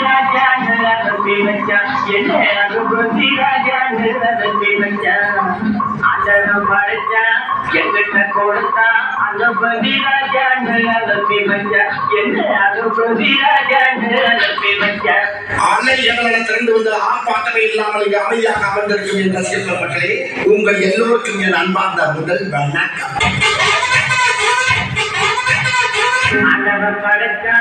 ராஜான்னு வச்சா என்ன அனுபவி ராஜான்னு வச்சா அண்ணன் படைச்சா எங்கிட்ட கொடுத்தா அனுபவி ராஜான்னு வச்சா என்ன அனுபவி ராஜான்னு வச்சா ஆலை எங்களோட திரண்டு வந்து ஆர்ப்பாட்டமே இல்லாமல் அமைதியாக அமர்ந்திருக்கும் என்ற சிறப்பு மக்களே, உங்கள் எல்லோருக்கும் என் அன்பார்ந்த முதல் வணக்கம். ஆண்டவன் படைச்சா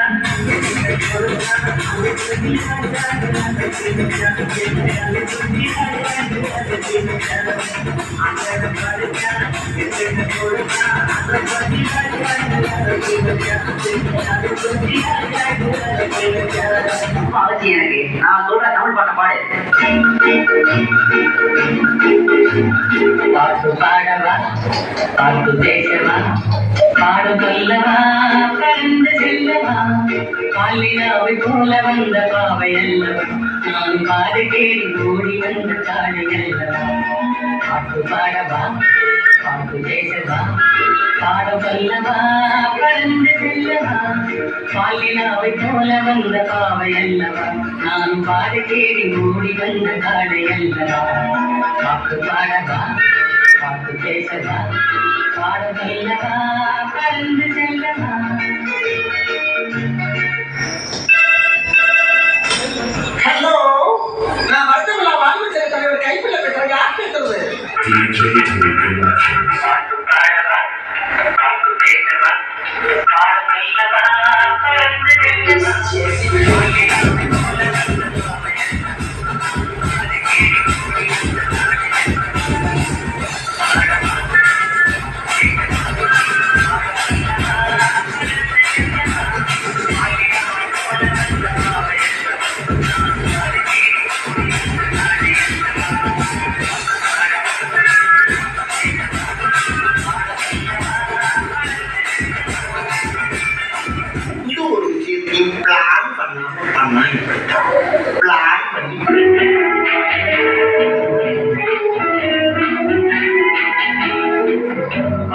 எனக்கு நான் சொல்ற தமிழ் பாட்ட பாடு. பாட்டு பாடவா, பாட்டு பேசவா, பாடு சொல்லவா, கலந்து செல்லவா, காலினாவை போல வந்த பாவை அல்லவா, நான் பாடு கேடி ஓடி வந்த காலை அல்லவா. பாட்டு பாடவா, பாட்டு பேசவா, பாடு சொல்லவா, கலந்து செல்லவா, காலினாவை போல வந்த பாவை அல்லவா, நான் பாடு கேடி ஓடி வந்த காலை அல்லவா. பாட்டு பாடவா, பாட்டு பேசவா, பாடு சொல்லவா, கலந்து செல்லவா. ஹலோ, நான் வருத்தமில்லா வாழ்வு செல்ல தலைவர் கைப்பிள்ள பேசுறேன். யார் பேசுறது? பிளான் பண்ண பிளான் பண்ணி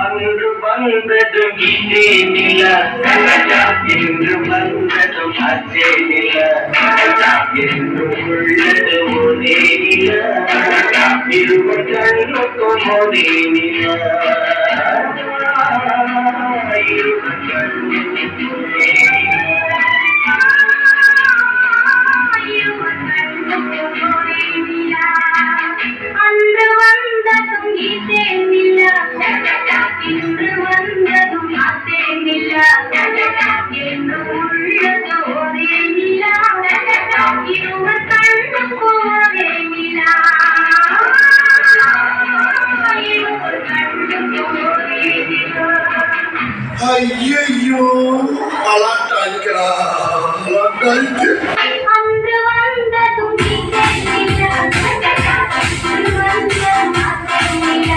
அன்று வந்ததும் இதே நில இன்று வந்ததும் அதே நில என்று உள்ளது ஒரே நில இருவர் கண்ணுக்கும் ஒரே நில இருவர் கண்ணுக்கும் ஒரே அன்று வந்ததும் இதே நில இன்று வந்ததும் அதே நில என்று உள்ளது ஒரே நில இருவர் கண்ணுக்கும் ஒரே நில இருவர் கண்ணுக்கும் ஒரே நில. ஐயோ, அலாட்டாய்க்கிறா அலாட்டாய்க்கு. அன்று வந்ததும் இதே நில இன்று வந்ததும் அதே நில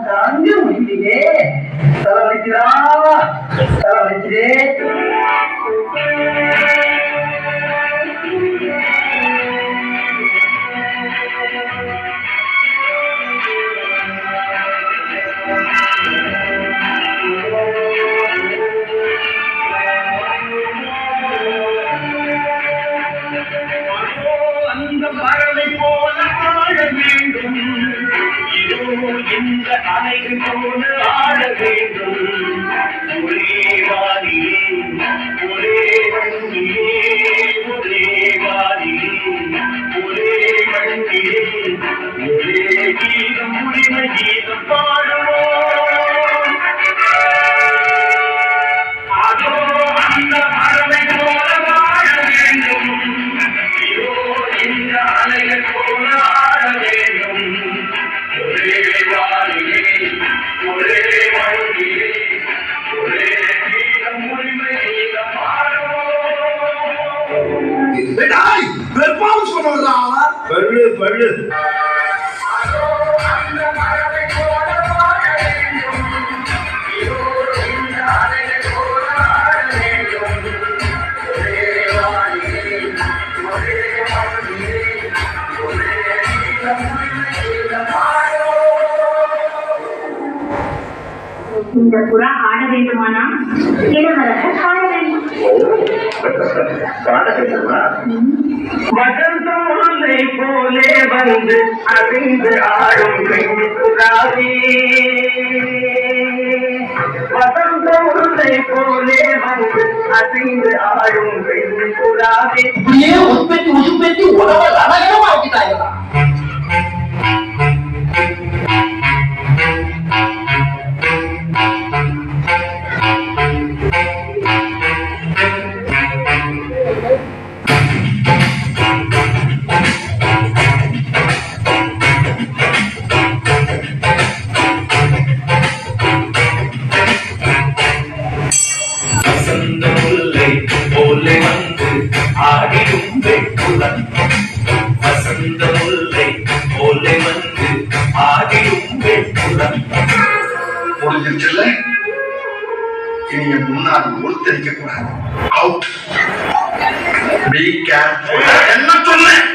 தாங்க முடியலையே, தலைவலிக்கிறா தலைவலிக்கிறே. அந்த பறவை போல ஆட வேண்டும், இதோ இந்த அலைகள் போல ஆட வேண்டும். ஒரே வானிலே ஒரே வண்டிலே ஒரே வானிலே ஒரே வண்டிலே ஒரே கீதம் உரிமை கீதம் பாடுவோம். அதோ அந்த பறவை போல வாழ வேண்டும், இதோ இந்த அலைகள் போல ஆட வேண்டும். ஒரே வானிலே ஒரே வண்டிலே ஒரே கீதம் உரிமை கீதம் பாடுவோம். பெர்ஃபார்மன்ஸ் பண்ணுறா பள்ளு பள்ளு. ஒரே இந்த புறா ஆட வேண்டுமானா இளவரச பாட வேண்டும். வசந்தம் முல்லை போலே வந்து அசைந்து ஆடும் பெண்புறாவே வசந்தம் முல்லை போலே வந்து அசைந்து ஆடும் பெண்புறாவே இப்படியே உற்பத்தி உசுப்பெட்டி உணவை ரணகரமா ஆக்கிட்டாங்க. வசந்த முல்லை போலே வந்து ஆடிடும் வெட்டுடன் வசந்த முல்லை போலே வந்து ஆடிடும் வெட்டுடன் முடிஞ்சிருச்சுல்ல? இனி என் முன்னாடி ஒருத்தரிக்க கூடாது. அவுட். Be careful. என்ன சொன்னேன்?